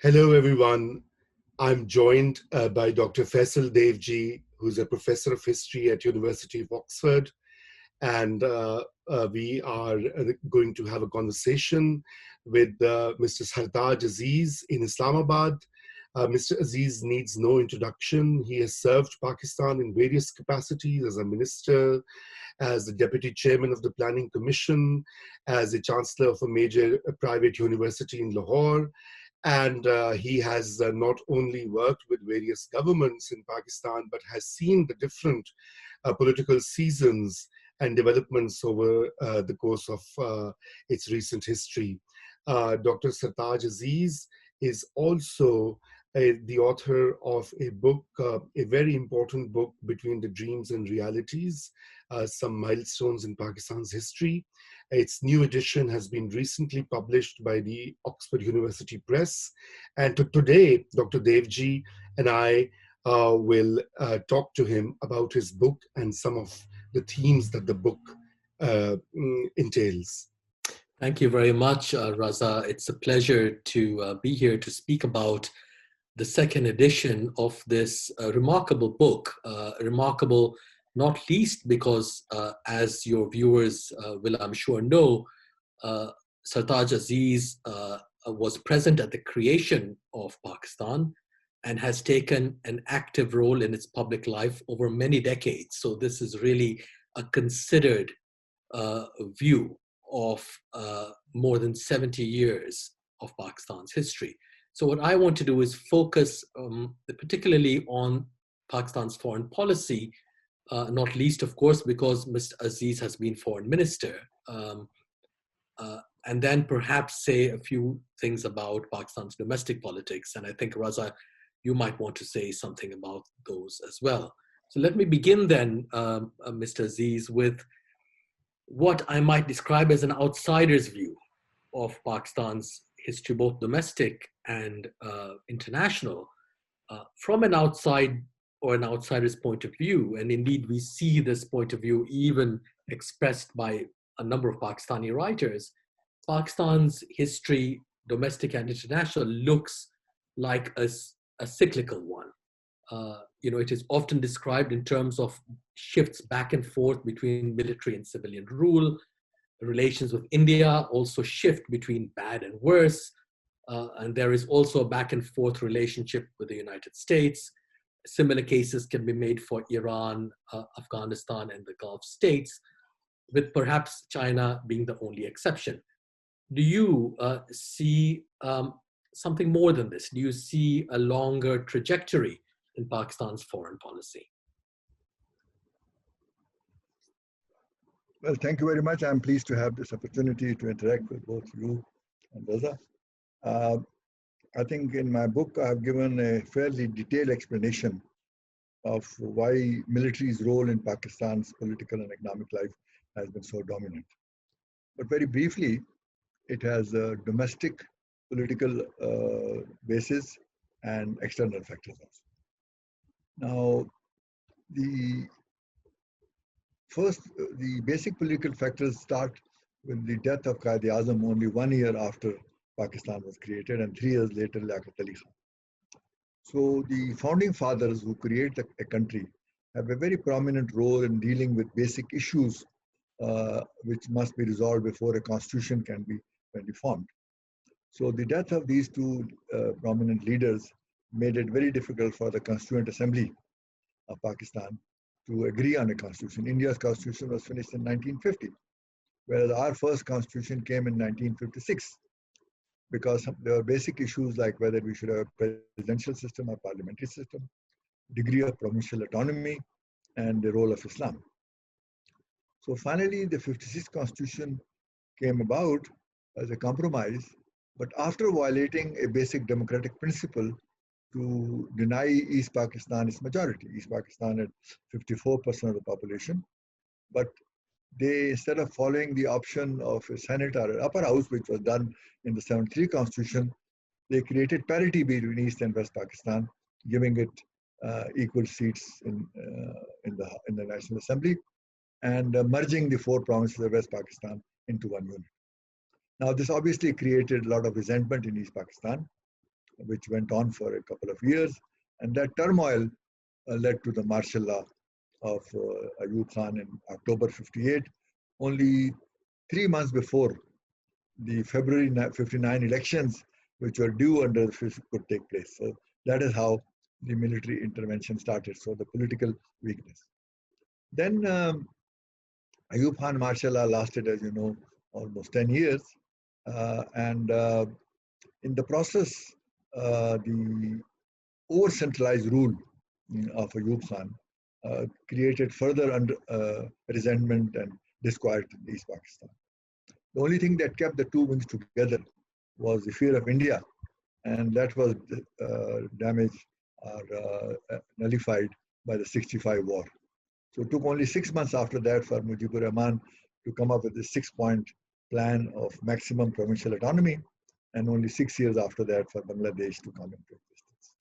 Hello, everyone. I'm joined by Dr. Faisal Devji, who's a professor of history at University of Oxford. And we are going to have a conversation with Mr. Sartaj Aziz in Islamabad. Mr. Aziz needs no introduction. He has served Pakistan in various capacities as a minister, as the deputy chairman of the Planning Commission, as a chancellor of a major private university in Lahore. And he has not only worked with various governments in Pakistan, but has seen the different political seasons and developments over the course of its recent history. Dr. Sartaj Aziz is also the author of a book, a very important book, Between the Dreams and Realities, Some Milestones in Pakistan's History. Its new edition has been recently published by the Oxford University Press. And today, Dr. Devji and I will talk to him about his book and some of the themes that the book entails. Thank you very much, Raza. It's a pleasure to be here to speak about the second edition of this remarkable book. Remarkable not least because, as your viewers will, I'm sure, know, Sartaj Aziz was present at the creation of Pakistan and has taken an active role in its public life over many decades. So this is really a considered view of more than 70 years of Pakistan's history. So what I want to do is focus particularly on Pakistan's foreign policy, not least, of course, because Mr. Aziz has been foreign minister, and then perhaps say a few things about Pakistan's domestic politics. And I think, Raza, you might want to say something about those as well. So let me begin then, Mr. Aziz, with what I might describe as an outsider's view of Pakistan's history, both domestic and international, from an outside or an outsider's point of view. And indeed, we see this point of view even expressed by a number of Pakistani writers. Pakistan's history, domestic and international, looks like a cyclical one. It is often described in terms of shifts back and forth between military and civilian rule. Relations with India also shift between bad and worse. And there is also a back and forth relationship with the United States. Similar cases can be made for Iran, Afghanistan, and the Gulf states, with perhaps China being the only exception. Do you see something more than this? Do you see a longer trajectory in Pakistan's foreign policy? Well, thank you very much. I'm pleased to have this opportunity to interact with both you and Raza. I think in my book, I've given a fairly detailed explanation of why military's role in Pakistan's political and economic life has been so dominant. But very briefly, it has a domestic political basis and external factors also. Now, the basic political factors start with the death of Quaid-e-Azam only 1 year after Pakistan was created, and 3 years later, Liaquat Ali Khan. So the founding fathers who create a country have a very prominent role in dealing with basic issues which must be resolved before a constitution can be formed. So the death of these two prominent leaders made it very difficult for the Constituent Assembly of Pakistan to agree on a constitution. India's constitution was finished in 1950, whereas our first constitution came in 1956, because there were basic issues like whether we should have a presidential system or parliamentary system, degree of provincial autonomy, and the role of Islam. So finally, the 56th constitution came about as a compromise, but after violating a basic democratic principle to deny East Pakistan its majority. East Pakistan had 54% of the population, but they, instead of following the option of a Senate or an upper house, which was done in the 73 constitution, they created parity between East and West Pakistan, giving it equal seats in the National Assembly, and merging the 4 provinces of West Pakistan into one unit. Now, this obviously created a lot of resentment in East Pakistan, which went on for a couple of years. And that turmoil led to the martial law of Ayub Khan in October 58, only 3 months before the February 59 elections, which were due under the fifth, could take place. So that is how the military intervention started. So the political weakness. Then Ayub Khan martial law lasted, as you know, almost 10 years. And in the process, the over-centralized rule of Ayub Khan created further resentment and disquiet in East Pakistan. The only thing that kept the two wings together was the fear of India, and that was damaged or nullified by the 65 war. So it took only 6 months after that for Mujibur Rahman to come up with a 6-point plan of maximum provincial autonomy, and only 6 years after that for Bangladesh to come into existence.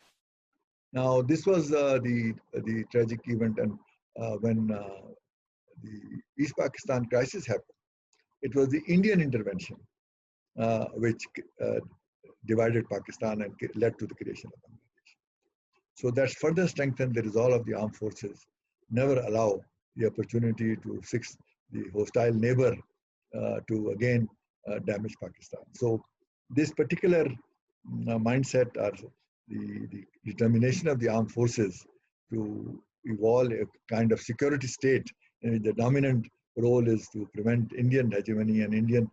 Now, this was the tragic event, and when the East Pakistan crisis happened, it was the Indian intervention which divided Pakistan and led to the creation of Bangladesh. So that further strengthened the resolve of the armed forces, never allow the opportunity to fix the hostile neighbor to again damage Pakistan. So this particular mindset or the determination of the armed forces to evolve a kind of security state in which the dominant role is to prevent Indian hegemony and Indian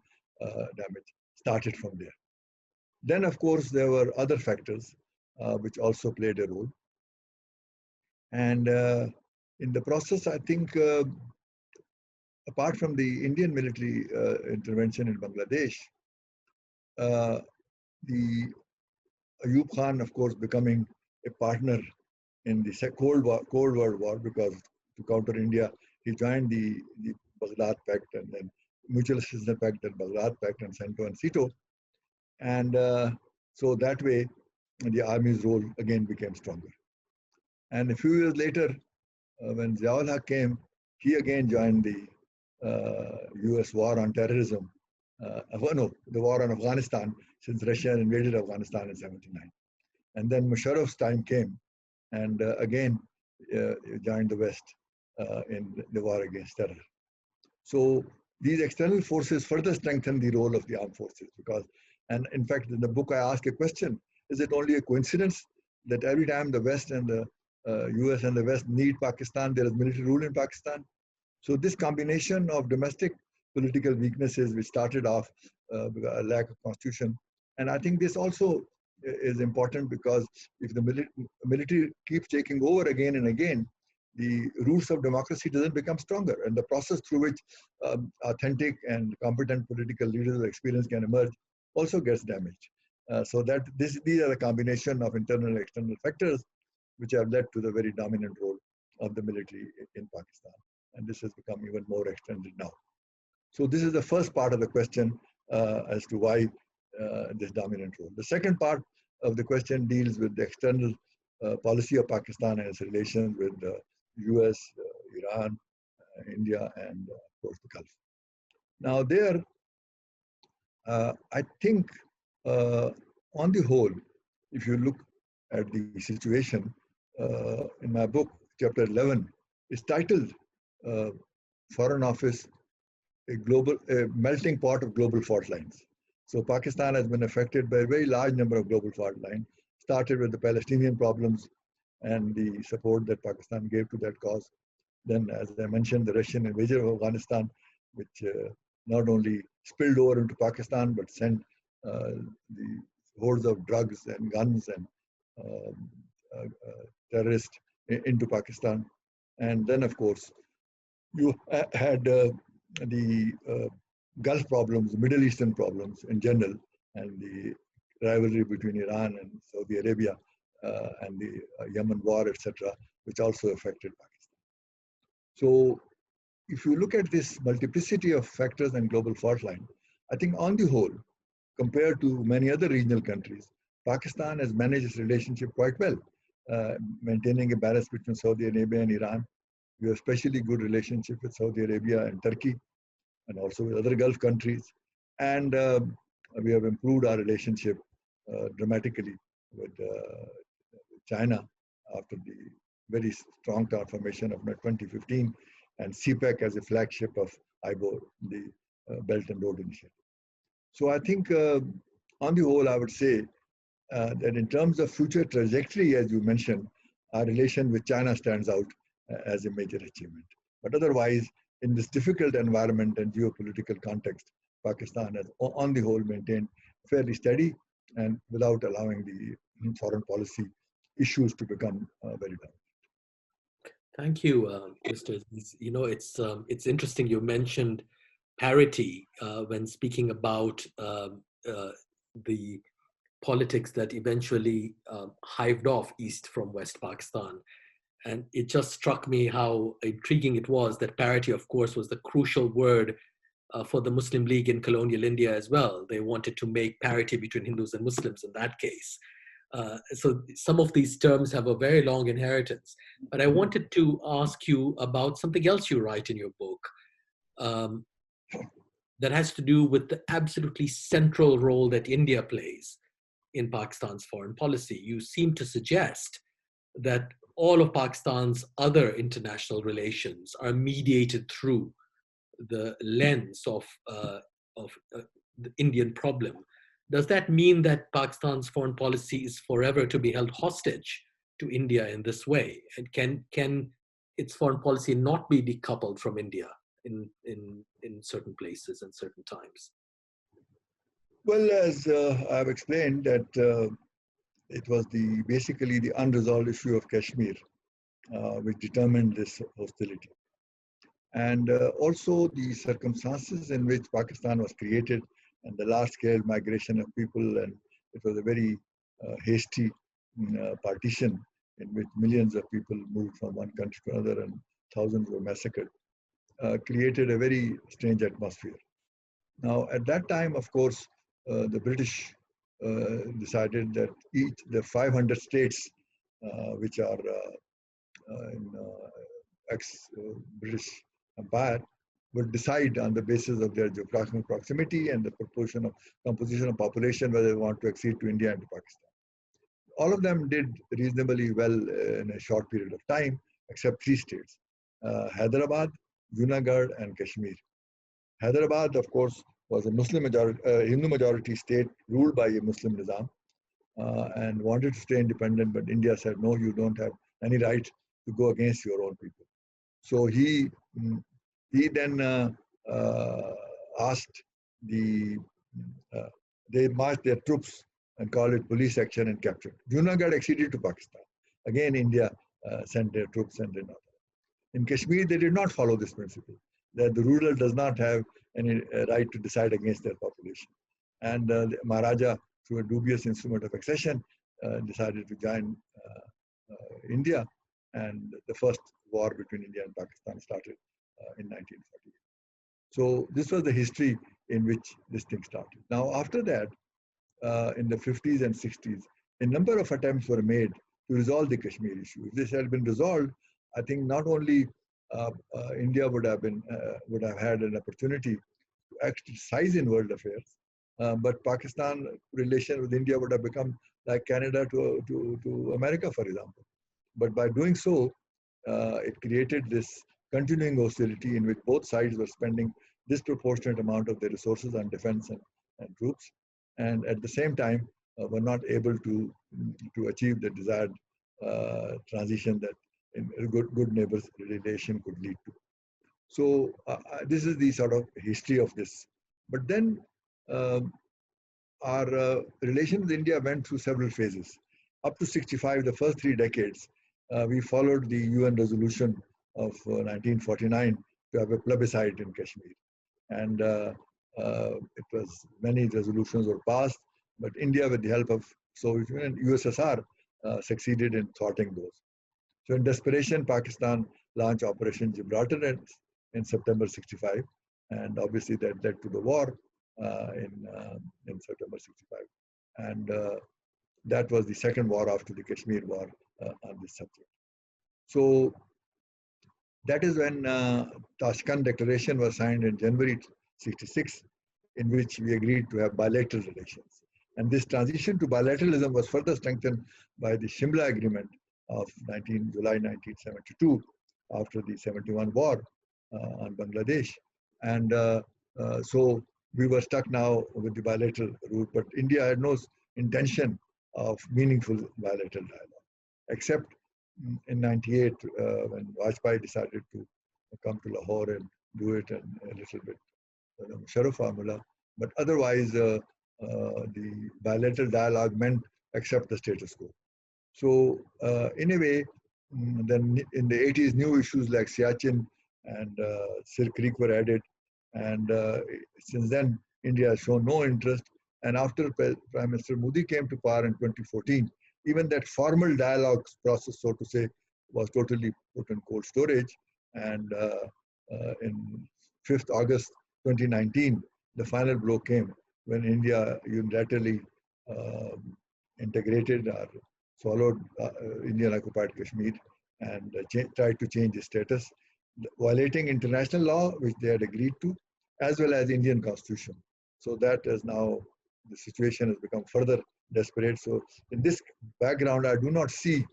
damage started from there. Then, of course, there were other factors which also played a role. And in the process, I think, apart from the Indian military intervention in Bangladesh, the Ayub Khan, of course, becoming a partner in the Cold War War, because to counter India, he joined the Baghdad Pact and then Mutual Assistance Pact and Baghdad Pact and CENTO and CETO. And so that way, the army's role again became stronger. And a few years later, when Ziaul Haq came, he again joined the US war on terrorism. The war on Afghanistan, since Russia invaded Afghanistan in '79. And then Musharraf's time came, and again joined the West in the war against terror. So these external forces further strengthen the role of the armed forces, because, and in fact, in the book I ask a question: is it only a coincidence that every time the West and the US and the West need Pakistan, there is military rule in Pakistan? So this combination of domestic political weaknesses, which started off with a lack of constitution, and I think this also is important, because if the military keeps taking over again and again, the roots of democracy doesn't become stronger, and the process through which authentic and competent political leaders of experience can emerge also gets damaged. So that these are the combination of internal and external factors which have led to the very dominant role of the military in Pakistan. And this has become even more extended now. So this is the first part of the question as to why this dominant role. The second part of the question deals with the external policy of Pakistan and its relations with the US, Iran, India, and of course the Gulf. Now there, I think on the whole, if you look at the situation, in my book, chapter 11, is titled Foreign Office, a melting pot of global fault lines. So Pakistan has been affected by a very large number of global fault lines, started with the Palestinian problems and the support that Pakistan gave to that cause. Then, as I mentioned, the Russian invasion of Afghanistan, which not only spilled over into Pakistan, but sent the hordes of drugs and guns and terrorists into Pakistan. And then, of course, you had the Gulf problems, Middle Eastern problems in general, and the rivalry between Iran and Saudi Arabia, and the Yemen war, etc., which also affected Pakistan. So if you look at this multiplicity of factors and global fault line, I think on the whole, compared to many other regional countries, Pakistan has managed its relationship quite well, maintaining a balance between Saudi Arabia and Iran. We have especially good relationship with Saudi Arabia and Turkey, and also with other Gulf countries. And we have improved our relationship dramatically with China after the very strong transformation of 2015, and CPEC as a flagship of IBO, the Belt and Road Initiative. So I think on the whole, I would say that in terms of future trajectory, as you mentioned, our relation with China stands out as a major achievement. But otherwise, in this difficult environment and geopolitical context, Pakistan has, on the whole, maintained fairly steady and without allowing the foreign policy issues to become very dominant. Thank you, Mr. Aziz. You know, it's interesting you mentioned parity when speaking about the politics that eventually hived off east from West Pakistan. And it just struck me how intriguing it was that parity, of course, was the crucial word for the Muslim League in colonial India as well. They wanted to make parity between Hindus and Muslims in that case. So some of these terms have a very long inheritance. But I wanted to ask you about something else you write in your book that has to do with the absolutely central role that India plays in Pakistan's foreign policy. You seem to suggest that all of Pakistan's other international relations are mediated through the lens of the Indian problem. Does that mean that Pakistan's foreign policy is forever to be held hostage to India in this way? And can its foreign policy not be decoupled from India in certain places and certain times? Well, as I've explained, that it was basically the unresolved issue of Kashmir which determined this hostility. And also the circumstances in which Pakistan was created and the large-scale migration of people, and it was a very hasty partition in which millions of people moved from one country to another and thousands were massacred, created a very strange atmosphere. Now, at that time, of course, the British decided that the 500 states which are in ex-British Empire would decide on the basis of their geographical proximity and the composition of population whether they want to accede to India and to Pakistan. All of them did reasonably well in a short period of time, except 3 states, Hyderabad, Junagadh, and Kashmir. Hyderabad, of course, was a Hindu majority state ruled by a Muslim Nizam and wanted to stay independent, but India said, no, you don't have any right to go against your own people. So he then asked they marched their troops and called it police action and captured. Junagadh acceded to Pakistan. Again, India sent their troops and did not. In Kashmir, they did not follow this principle, that the ruler does not have any right to decide against their population. And the Maharaja, through a dubious instrument of accession, decided to join India, and the first war between India and Pakistan started in 1948. So this was the history in which this thing started. Now, after that, in the 50s and 60s, a number of attempts were made to resolve the Kashmir issue. If this had been resolved, I think not only India would have had an opportunity to exercise in world affairs, but Pakistan relation with India would have become like Canada to America, for example. But by doing so, it created this continuing hostility in which both sides were spending disproportionate amount of their resources on defense and troops, and at the same time were not able to achieve the desired transition that a good neighbors relation could lead to. So this is the sort of history of this. But then our relation with India went through several phases. Up to 65, the first 3 decades, we followed the UN resolution of 1949 to have a plebiscite in Kashmir. And it was many resolutions were passed, but India, with the help of Soviet Union and USSR, succeeded in thwarting those. So in desperation, Pakistan launched Operation Gibraltar in September 65, and obviously that led to the war in September 65. And that was the second war after the Kashmir war on this subject. So that is when Tashkent Declaration was signed in January 66, in which we agreed to have bilateral relations. And this transition to bilateralism was further strengthened by the Shimla Agreement of July 1972, after the 71 war on Bangladesh. And so we were stuck now with the bilateral route, but India had no intention of meaningful bilateral dialogue, except in 98 when Vajpayee decided to come to Lahore and do it, and a little bit the Musharraf formula. But otherwise, the bilateral dialogue meant accept the status quo. So in a way, then in the 80s, new issues like Siachen and Sir Creek were added. And since then, India has shown no interest. And after Prime Minister Modi came to power in 2014, even that formal dialogue process, so to say, was totally put in cold storage. And in 5th August 2019, the final blow came when India unilaterally integrated or followed Indian occupied Kashmir and tried to change its status, violating international law, which they had agreed to, as well as Indian constitution. So that is now, the situation has become further desperate. So in this background, I do not see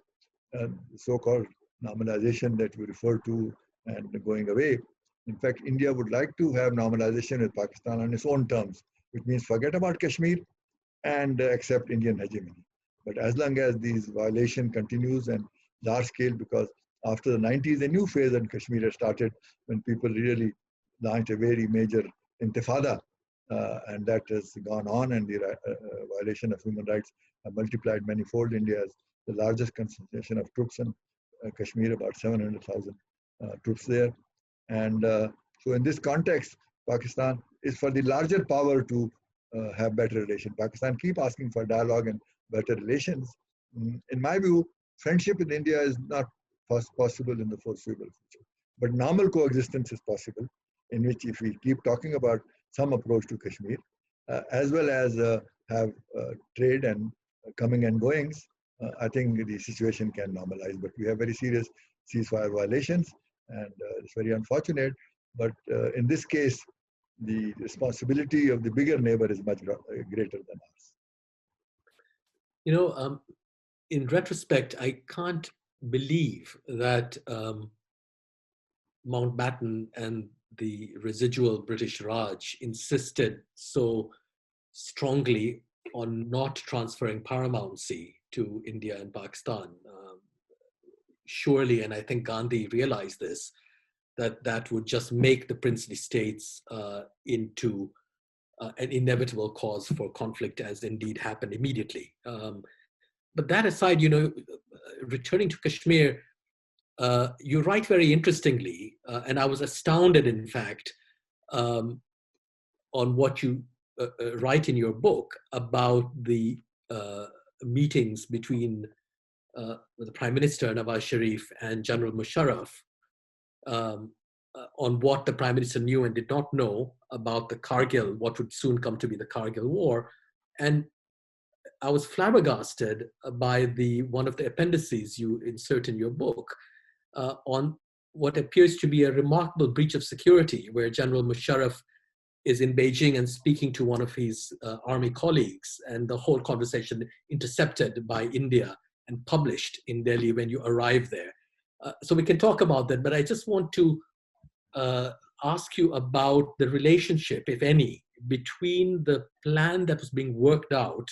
the so-called normalization that we refer to and going away. In fact, India would like to have normalization with Pakistan on its own terms, which means forget about Kashmir and accept Indian hegemony. But as long as these violation continues and large scale, because after the 90s, a new phase in Kashmir has started when people really launched a very major intifada, and that has gone on, and the violation of human rights have multiplied manifold. India has the largest concentration of troops in Kashmir, about 700,000 troops there. And so in this context, Pakistan is for the larger power to have better relations. Pakistan keep asking for dialogue and better relations. In my view, friendship with India is not possible in the foreseeable future. But normal coexistence is possible, in which if we keep talking about some approach to Kashmir, as well as have trade and coming and goings, I think the situation can normalize. But we have very serious ceasefire violations, and it's very unfortunate. But in this case, the responsibility of the bigger neighbor is much greater than us. You know, in retrospect, I can't believe that Mountbatten and the residual British Raj insisted so strongly on not transferring paramountcy to India and Pakistan. Surely, and I think Gandhi realized this, that would just make the princely states into an inevitable cause for conflict, as indeed happened immediately. But that aside, you know, returning to Kashmir, you write very interestingly, and I was astounded, in fact, on what you write in your book about the meetings between the Prime Minister Nawaz Sharif and General Musharraf, on what the Prime Minister knew and did not know about the Kargil, what would soon come to be the Kargil War. And I was flabbergasted by one of the appendices you insert in your book on what appears to be a remarkable breach of security, where General Musharraf is in Beijing and speaking to one of his army colleagues, and the whole conversation intercepted by India and published in Delhi when you arrive there. So we can talk about that, but I just want to ask you about the relationship, if any, between the plan that was being worked out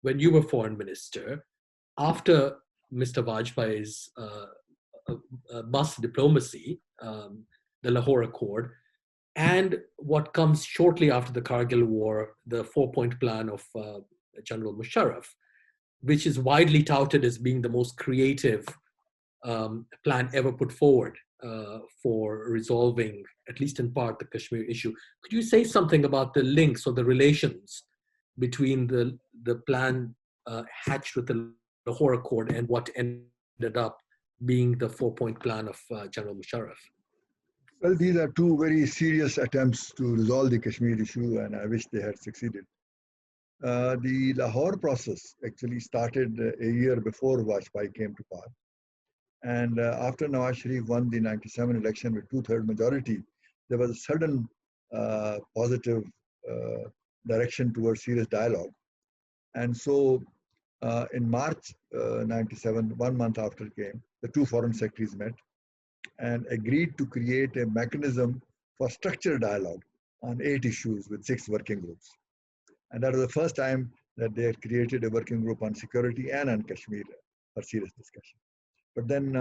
when you were foreign minister, after Mr. Vajpayee's bus diplomacy, the Lahore Accord, and what comes shortly after the Kargil War, the 4-point plan of General Musharraf, which is widely touted as being the most creative plan ever put forward for resolving, at least in part, the Kashmir issue. Could you say something about the links or the relations between the plan hatched with the Lahore Accord and what ended up being the 4-point plan of General Musharraf? Well, these are two very serious attempts to resolve the Kashmir issue, and I wish they had succeeded. The Lahore process actually started a year before Vajpayee came to power. And after Nawaz Sharif won the 97 election with 2/3 majority, there was a sudden positive direction towards serious dialogue. And so in March 97, 1 month after it came, the two foreign secretaries met and agreed to create a mechanism for structured dialogue on 8 issues with 6 working groups. And that was the first time that they had created a working group on security and on Kashmir for serious discussion. But then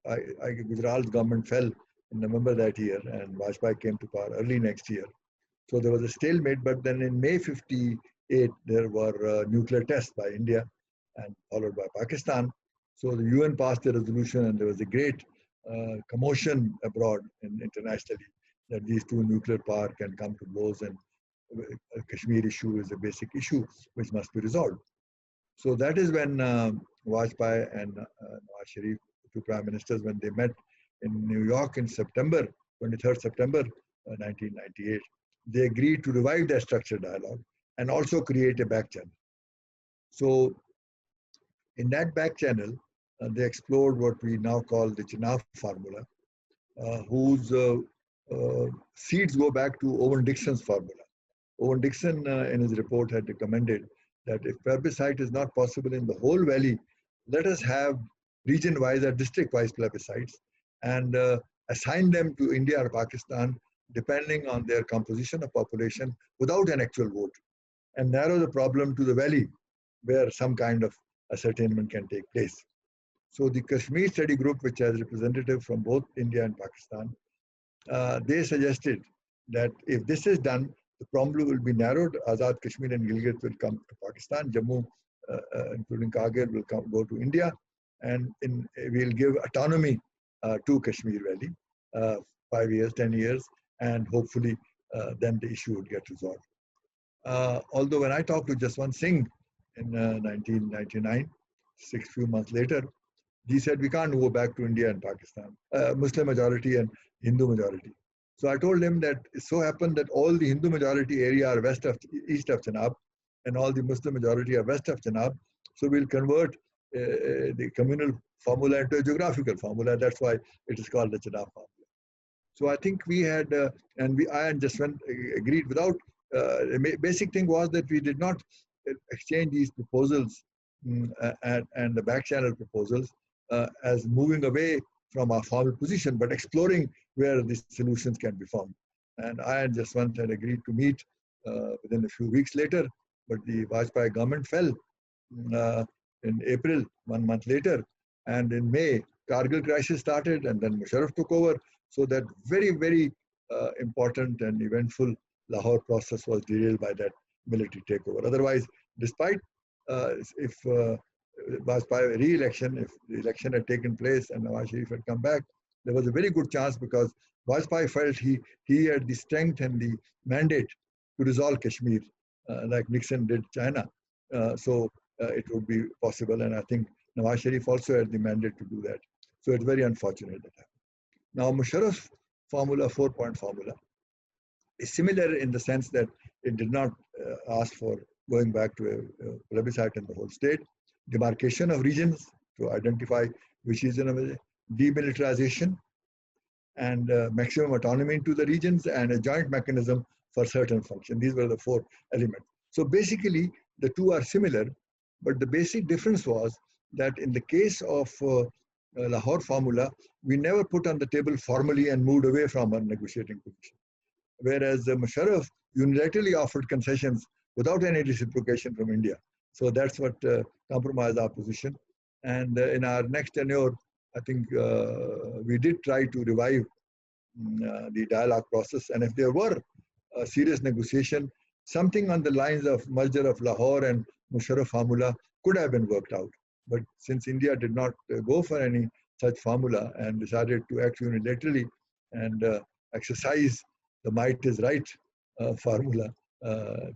Gujarat's government fell in November that year, and Vajpayee came to power early next year. So there was a stalemate, but then in May 58, there were nuclear tests by India and followed by Pakistan. So the UN passed a resolution, and there was a great commotion abroad and internationally that these two nuclear power can come to blows, and Kashmir issue is a basic issue which must be resolved. So that is when Vajpayee and Nawaz Sharif, the two prime ministers, when they met in New York in September, 23rd September 1998, they agreed to revive that structured dialogue and also create a back channel. So in that back channel, they explored what we now call the Chenab formula, whose seeds go back to Owen Dixon's formula. Owen Dixon, in his report, had recommended that if plebiscite is not possible in the whole valley, let us have region-wise or district-wise plebiscites and assign them to India or Pakistan depending on their composition of population without an actual vote, and narrow the problem to the valley where some kind of ascertainment can take place. So the Kashmir Study Group, which has representatives from both India and Pakistan, they suggested that if this is done, the problem will be narrowed. Azad Kashmir and Gilgit will come to Pakistan. Jammu, including Kargil, will go to India, and we'll give autonomy to Kashmir Valley, 5 years, 10 years, and hopefully then the issue would get resolved. Although when I talked to Jaswant Singh in 1999, few months later, he said we can't go back to India and Pakistan, Muslim majority and Hindu majority. So I told him that it so happened that all the Hindu majority area are east of Chenab, and all the Muslim majority are west of Chenab. So we'll convert the communal formula into a geographical formula. That's why it is called the Chenab formula. So I think we had, I and Jaswant agreed without, the basic thing was that we did not exchange these proposals and the back channel proposals as moving away from our formal position, but exploring where these solutions can be found. And I and Jaswant had agreed to meet within a few weeks later, but the Vajpayee government fell in April, 1 month later, and in May, Kargil crisis started, and then Musharraf took over. So that very, very important and eventful Lahore process was derailed by that military takeover. Otherwise, despite if Vajpayee re-election, if the election had taken place and Nawaz Sharif had come back, there was a very good chance because Vajpayee felt he had the strength and the mandate to resolve Kashmir, like Nixon did China. So it would be possible, and I think Nawaz Sharif also had the mandate to do that. So it's very unfortunate that happened. Now, Musharraf's formula, 4-point formula, is similar in the sense that it did not ask for going back to a plebiscite in the whole state, demarcation of regions to identify which region, demilitarization, and maximum autonomy into the regions, and a joint mechanism for certain function. These were the 4 elements. So basically, the two are similar, but the basic difference was that in the case of Lahore formula, we never put on the table formally and moved away from our negotiating position. Whereas Musharraf unilaterally offered concessions without any reciprocation from India. So that's what compromised our position. And in our next tenure, I think we did try to revive the dialogue process. And if there were a serious negotiation, something on the lines of merger of Lahore and Musharraf formula could have been worked out. But since India did not go for any such formula and decided to act unilaterally and exercise the might is right formula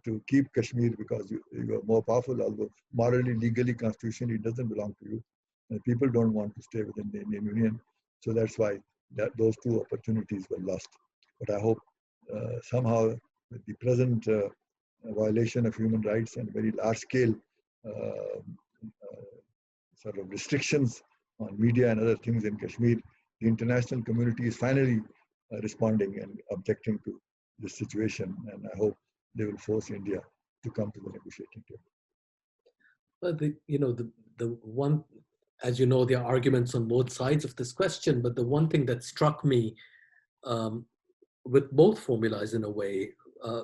to keep Kashmir because you are more powerful, although morally, legally, constitutionally, it doesn't belong to you. And people don't want to stay within the Indian Union. So that's why those 2 opportunities were lost. But I hope somehow with the present violation of human rights and very large scale sort of restrictions on media and other things in Kashmir, the international community is finally responding and objecting to this situation. And I hope they will force India to come to the negotiating table. But the one, as you know, there are arguments on both sides of this question. But the one thing that struck me um, with both formulas in a way,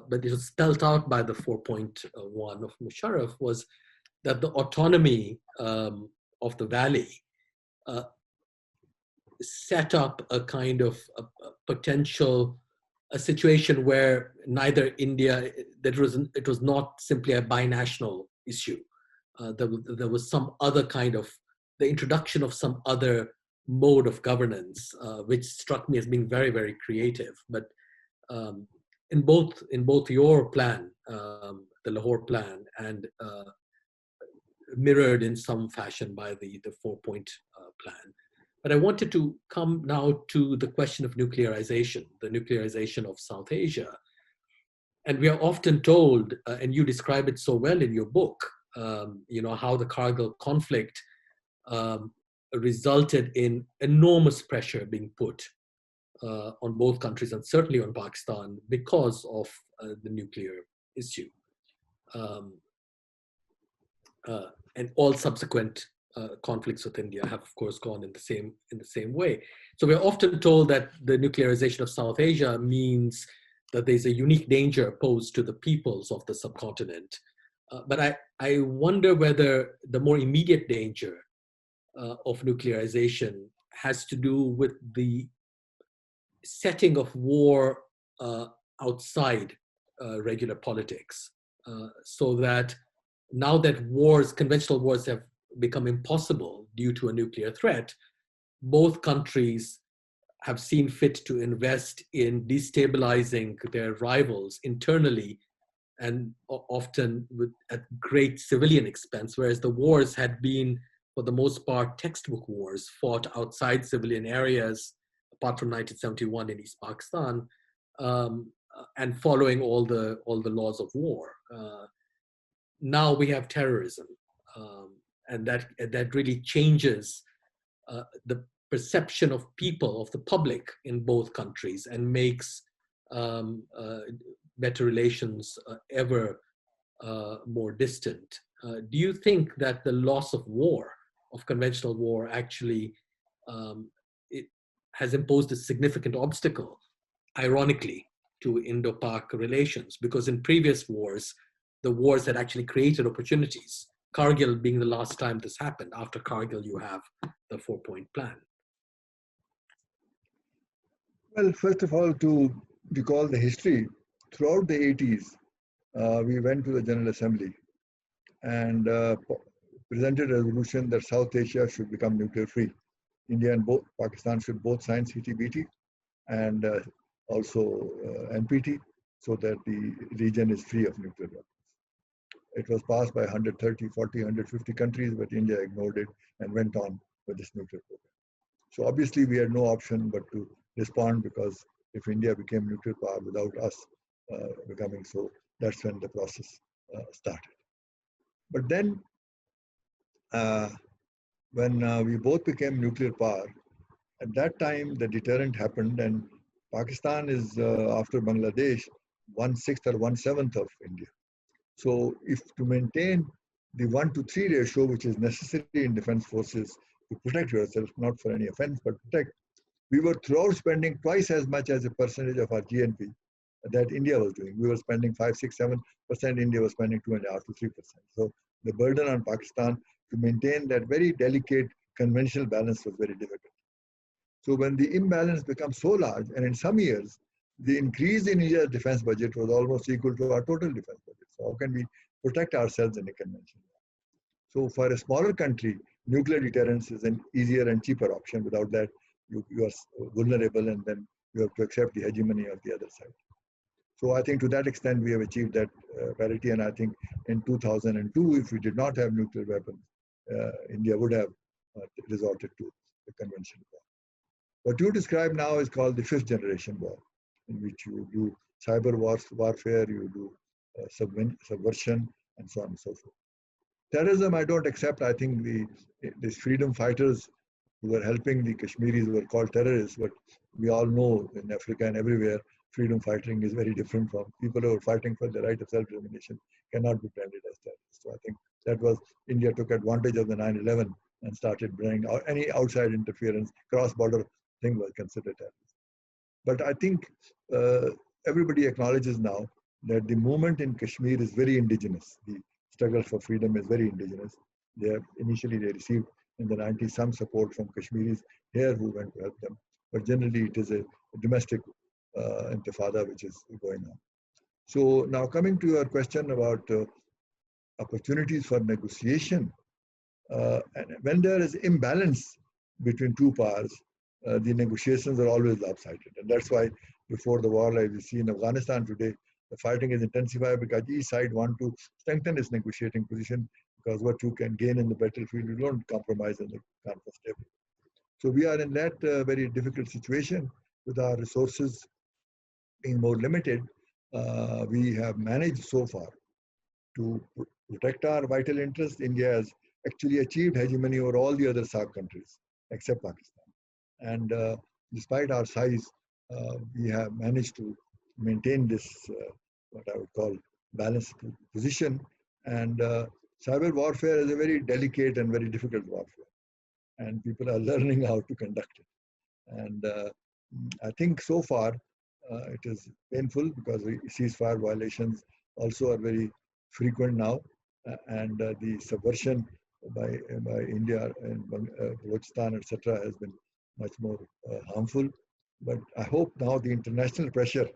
but it was spelled out by the 4.1 of Musharraf, was that the autonomy of the valley uh, set up a kind of a potential a situation where neither India, it was not simply a binational issue. There was some other kind of, the introduction of some other mode of governance, which struck me as being very, very creative. But in both your plan, the Lahore plan, and mirrored in some fashion by the 4-point plan. But I wanted to come now to the question of nuclearization, the nuclearization of South Asia. And we are often told, and you describe it so well in your book, how the Kargil conflict resulted in enormous pressure being put on both countries and certainly on Pakistan because of the nuclear issue. And all subsequent conflicts with India have, of course, gone in the same way. So we're often told that the nuclearization of South Asia means that there's a unique danger posed to the peoples of the subcontinent. But I wonder whether the more immediate danger of nuclearization has to do with the setting of war outside regular politics, so that now that conventional wars have become impossible due to a nuclear threat, both countries have seen fit to invest in destabilizing their rivals internally and often at great civilian expense, whereas the wars had been, for the most part, textbook wars fought outside civilian areas, apart from 1971 in East Pakistan, and following all the laws of war. Now we have terrorism, and that really changes the perception of people, of the public in both countries, and makes better relations ever more distant. Do you think that the loss of war, of conventional war, actually it has imposed a significant obstacle, ironically, to Indo-Pak relations? Because in previous wars, the wars had actually created opportunities. Kargil being the last time this happened. After Kargil, you have the 4-point plan. Well, first of all, to recall the history, throughout the 80s, we went to the General Assembly and presented a resolution that South Asia should become nuclear free. India and Pakistan should both sign CTBT and also NPT, so that the region is free of nuclear weapons. It was passed by 130, 40, 150 countries, but India ignored it and went on with this nuclear program. So obviously we had no option but to respond, because if India became nuclear power without us becoming so, that's when the process started. But then when we both became nuclear power, at that time the deterrent happened, and Pakistan is, after Bangladesh, 1/6 or 1/7 of India. So if to maintain the 1-to-3 ratio, which is necessary in defense forces to protect yourself, not for any offense, but protect, we were throughout spending twice as much as a percentage of our GNP that India was doing. We were spending 5, 6, 7%. India was spending 2.5 to 3%. So the burden on Pakistan to maintain that very delicate conventional balance was very difficult. So when the imbalance becomes so large, and in some years, the increase in India's defense budget was almost equal to our total defense budget. So how can we protect ourselves in a conventional way? So for a smaller country, nuclear deterrence is an easier and cheaper option. Without that, you are vulnerable, and then you have to accept the hegemony of the other side. So I think to that extent, we have achieved that parity. And I think in 2002, if we did not have nuclear weapons, India would have resorted to the conventional war. What you describe now is called the 5th generation war, in which you do cyber warfare, you do subversion, and so on and so forth. Terrorism, I don't accept. I think these freedom fighters who were helping the Kashmiris were called terrorists, but we all know in Africa and everywhere, freedom fighting is very different from people who are fighting for the right of self-determination cannot be branded as terrorists. So I think that was, India took advantage of the 9/11 and started bringing out any outside interference, cross-border thing was considered terrorist. But I think everybody acknowledges now that the movement in Kashmir is very indigenous. The struggle for freedom is very indigenous. Initially they received in the 90s some support from Kashmiris here who went to help them. But generally it is a domestic intifada which is going on. So now coming to your question about opportunities for negotiation, and when there is imbalance between two powers, the negotiations are always lopsided. And that's why before the war, like we see in Afghanistan today, the fighting is intensified because each side wants to strengthen its negotiating position, because what you can gain in the battlefield, you don't compromise in the conference table. So we are in that very difficult situation with our resources being more limited. We have managed so far to protect our vital interests. India has actually achieved hegemony over all the other SAARC countries except Pakistan. And despite our size, we have managed to maintain this, what I would call, balanced position. And cyber warfare is a very delicate and very difficult warfare. And people are learning how to conduct it. And I think so far it is painful because ceasefire violations also are very frequent now. And the subversion by India and Balochistan, etc., has been much more harmful. But I hope now the international pressure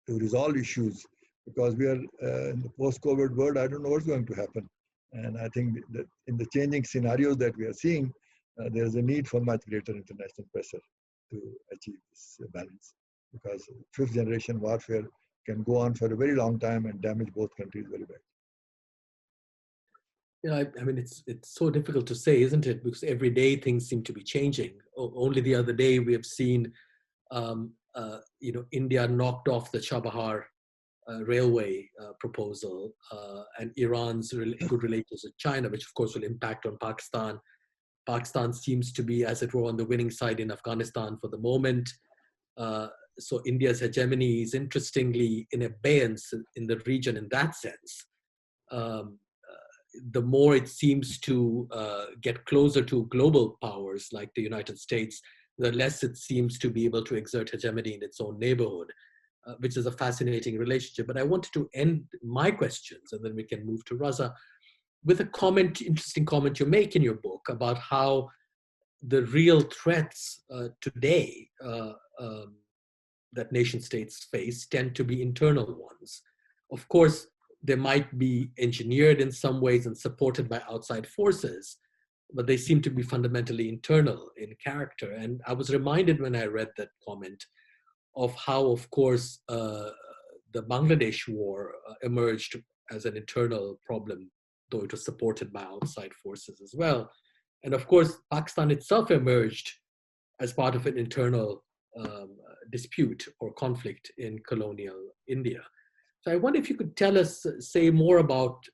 to resolve issues, because we are in the post-COVID world, I don't know what's going to happen. And I think that in the changing scenarios that we are seeing, there's a need for much greater international pressure to achieve this balance, because fifth generation warfare can go on for a very long time and damage both countries very badly. Yeah, I mean, it's so difficult to say, isn't it? Because every day things seem to be changing. Only the other day we have seen, India knocked off the Chabahar railway proposal, and Iran's good relations with China, which of course will impact on Pakistan. Pakistan seems to be, as it were, on the winning side in Afghanistan for the moment. So India's hegemony is interestingly in abeyance in the region in that sense. The more it seems to get closer to global powers like the United States, the less it seems to be able to exert hegemony in its own neighborhood, which is a fascinating relationship. But I wanted to end my questions, and then we can move to Raza, with a comment, interesting comment you make in your book about how the real threats today that nation states face tend to be internal ones. Of course, they might be engineered in some ways and supported by outside forces, but they seem to be fundamentally internal in character. And I was reminded when I read that comment of how, of course, the Bangladesh war emerged as an internal problem, though it was supported by outside forces as well. And of course, Pakistan itself emerged as part of an internal dispute or conflict in colonial India. So I wonder if you could tell us, say more about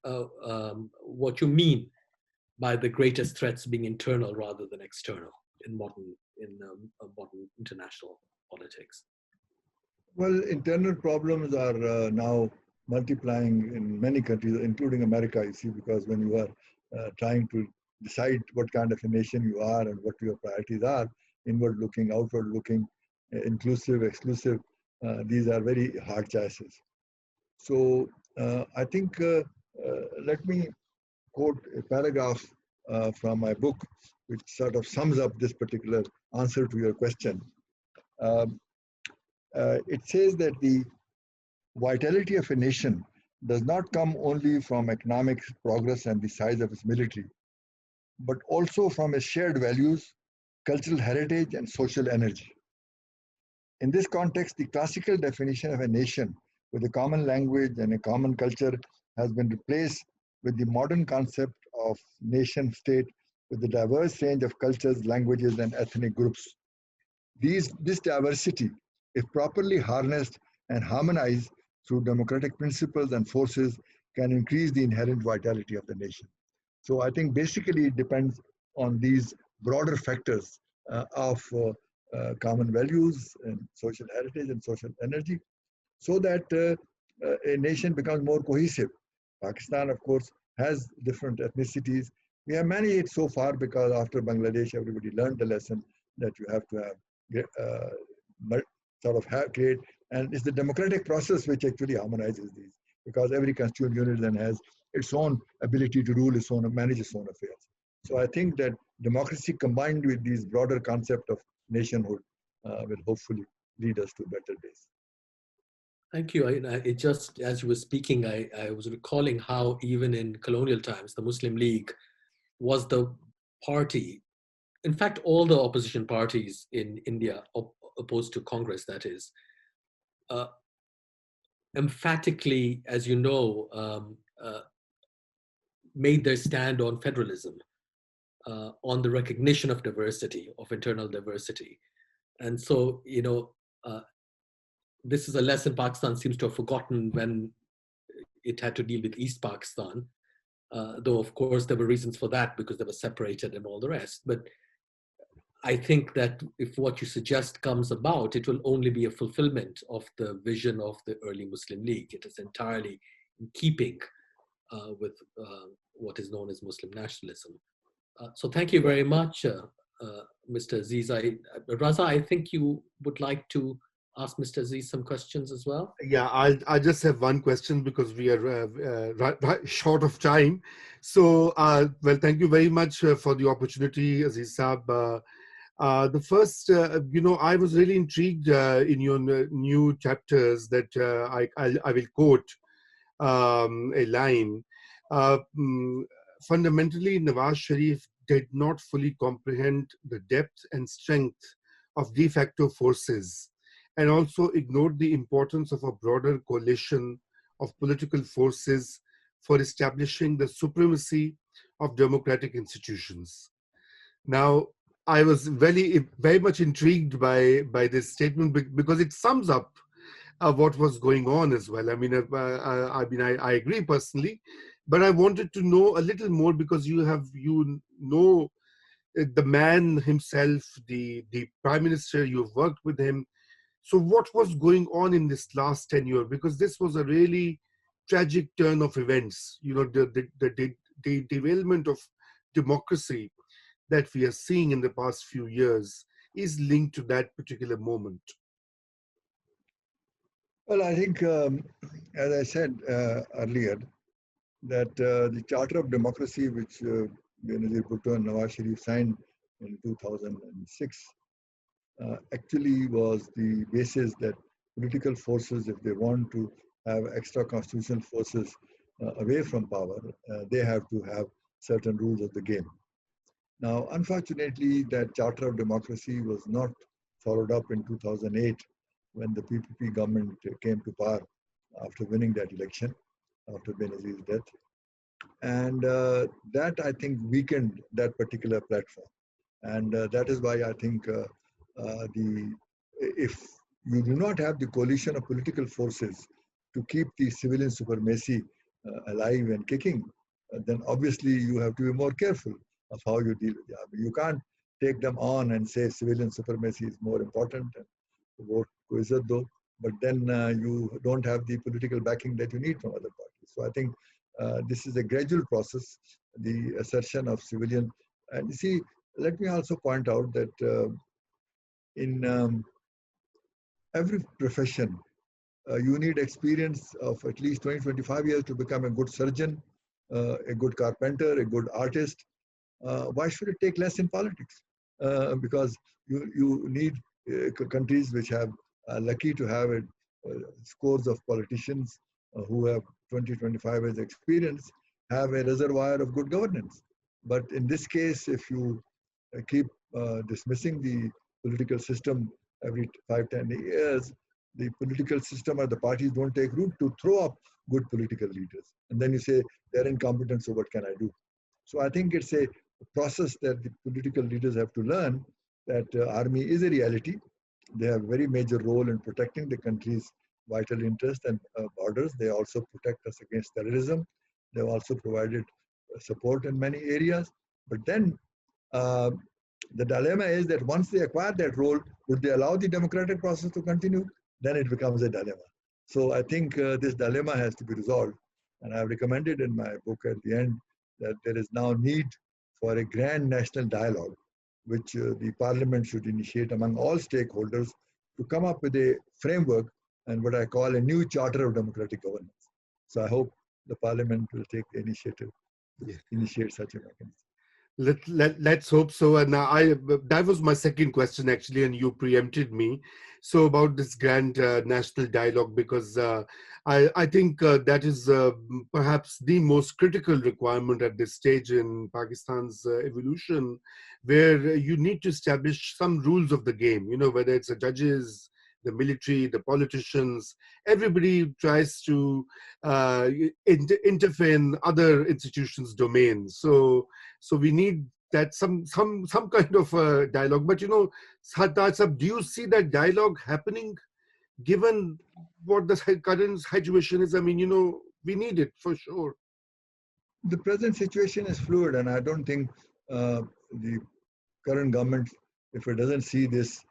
what you mean by the greatest threats being internal rather than external in modern international politics. Well, internal problems are now multiplying in many countries, including America, you see, because when you are trying to decide what kind of a nation you are and what your priorities are, inward looking, outward looking, inclusive, exclusive, these are very hard choices. So I think, let me quote a paragraph from my book, which sort of sums up this particular answer to your question. It says that the vitality of a nation does not come only from economic progress and the size of its military, but also from its shared values, cultural heritage, and social energy. In this context, the classical definition of a nation with a common language and a common culture has been replaced with the modern concept of nation state with a diverse range of cultures, languages, and ethnic groups. This diversity, if properly harnessed and harmonized through democratic principles and forces, can increase the inherent vitality of the nation. So I think basically it depends on these broader factors of common values and social heritage and social energy, so that a nation becomes more cohesive. Pakistan, of course, has different ethnicities. We have managed it so far because after Bangladesh, everybody learned the lesson that you have to have sort of create, and it's the democratic process which actually harmonizes these, because every constituent unit then has its own ability to rule its own, manage its own affairs. So I think that democracy combined with these broader concept of nationhood will hopefully lead us to better days. Thank you. It just, as you were speaking, I was recalling how even in colonial times, the Muslim League was the party, in fact, all the opposition parties in India, opposed to Congress, that is, emphatically, as you know, made their stand on federalism, on the recognition of diversity, of internal diversity. And so, this is a lesson Pakistan seems to have forgotten when it had to deal with East Pakistan, though of course there were reasons for that because they were separated and all the rest. But I think that if what you suggest comes about, it will only be a fulfillment of the vision of the early Muslim League. It is entirely in keeping with what is known as Muslim nationalism. So thank you very much, Mr. Aziz. Raza, I think you would like to ask Mr. Aziz some questions as well. Yeah, I just have one question because we are short of time. So, well, thank you very much for the opportunity, Aziz Saab. The first, I was really intrigued in your new chapters that I will quote a line. Fundamentally, Nawaz Sharif did not fully comprehend the depth and strength of de facto forces, and also ignored the importance of a broader coalition of political forces for establishing the supremacy of democratic institutions. Now, I was very much intrigued by this statement because it sums up what was going on as well. I I agree personally, but I wanted to know a little more because you know the man himself, the Prime Minister. You've worked with him. So what was going on in this last tenure? Because this was a really tragic turn of events. The derailment of democracy that we are seeing in the past few years is linked to that particular moment. Well, I think, as I said earlier, that the Charter of Democracy, which Benazir Bhutto and Nawaz Sharif signed in 2006, actually was the basis that political forces, if they want to have extra constitutional forces away from power, they have to have certain rules of the game. Now, unfortunately, that Charter of Democracy was not followed up in 2008 when the PPP government came to power after winning that election, after Benazir's death. And that, I think, weakened that particular platform. And that is why I think if you do not have the coalition of political forces to keep the civilian supremacy alive and kicking, then obviously you have to be more careful of how you deal with it. You can't take them on and say civilian supremacy is more important and vote ko izzat do, but then you don't have the political backing that you need from other parties. So I think this is a gradual process, the assertion of civilian. And you see, let me also point out that in every profession, you need experience of at least 20, 25 years to become a good surgeon, a good carpenter, a good artist. Why should it take less in politics? Because you need countries which have lucky to have scores of politicians who have 20, 25 years experience, have a reservoir of good governance. But in this case, if you keep dismissing the political system every 5, 10 years, the political system or the parties don't take root to throw up good political leaders. And then you say, they're incompetent, so what can I do? So I think it's a process that the political leaders have to learn that army is a reality. They have a very major role in protecting the country's vital interests and borders. They also protect us against terrorism. They've also provided support in many areas. But then The dilemma is that once they acquire that role, would they allow the democratic process to continue? Then it becomes a dilemma. So I think this dilemma has to be resolved. And I've recommended in my book at the end that there is now need for a grand national dialogue, which the parliament should initiate among all stakeholders to come up with a framework and what I call a new charter of democratic governance. So I hope the parliament will take the initiative to initiate such a mechanism. Let's hope so. And that was my second question actually, and you preempted me. So about this grand national dialogue, because I think that is perhaps the most critical requirement at this stage in Pakistan's evolution, where you need to establish some rules of the game. You know, whether it's the judges, the military, the politicians, everybody tries to interfere in other institutions' domains. So we need that some kind of dialogue. But Sartaj sir, do you see that dialogue happening given what the current situation is? I mean, we need it for sure. The present situation is fluid, and I don't think the current government, if it doesn't see this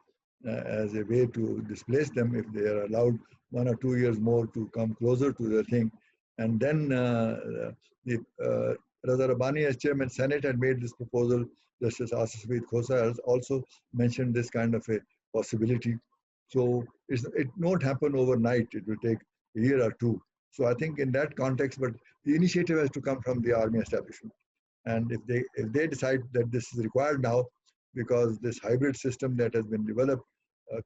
as a way to displace them, if they are allowed 1 or 2 years more to come closer to the thing, and then the Raza Rumi, as chairman Senate, had made this proposal. Justice Asif Khosa has also mentioned this kind of a possibility. So it won't happen overnight. It will take a year or two. So I think in that context, but the initiative has to come from the army establishment. And if they decide that this is required now, because this hybrid system that has been developed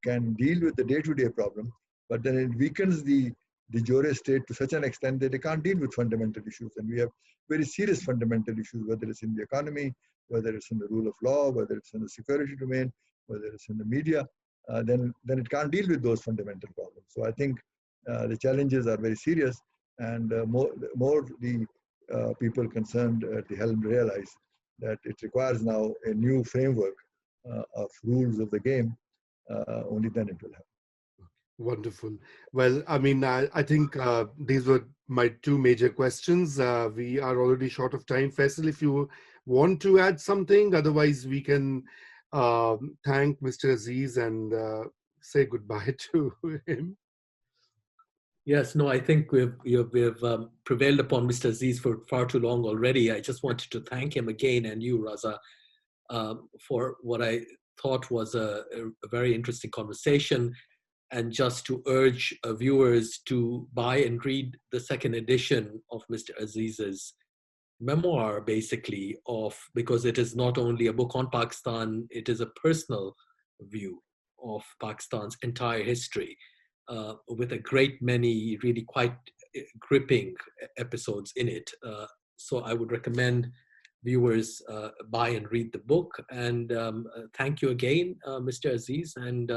can deal with the day-to-day problem, but then it weakens the de jure state to such an extent that they can't deal with fundamental issues. And we have very serious fundamental issues, whether it's in the economy, whether it's in the rule of law, whether it's in the security domain, whether it's in the media, then it can't deal with those fundamental problems. So I think the challenges are very serious, and more the people concerned at the helm realize that it requires now a new framework of rules of the game. Only then it will happen. Wonderful. Well, I mean, I think these were my two major questions. We are already short of time. Faisal, if you want to add something, otherwise we can thank Mr. Aziz and say goodbye to him. Yes, no, I think we've prevailed upon Mr. Aziz for far too long already. I just wanted to thank him again, and you, Raza, for what I thought was a very interesting conversation, and just to urge viewers to buy and read the second edition of Mr. Aziz's memoir, basically, because it is not only a book on Pakistan, it is a personal view of Pakistan's entire history, with a great many really quite gripping episodes in it. So I would recommend viewers buy and read the book. And thank you again, Mr. Aziz, and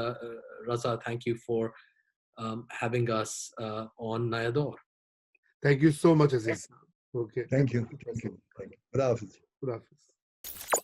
Raza, thank you for having us on Naya Daur. Thank you so much, Aziz. Okay. Thank you. Thank you. Thank you. Good afternoon. Good afternoon.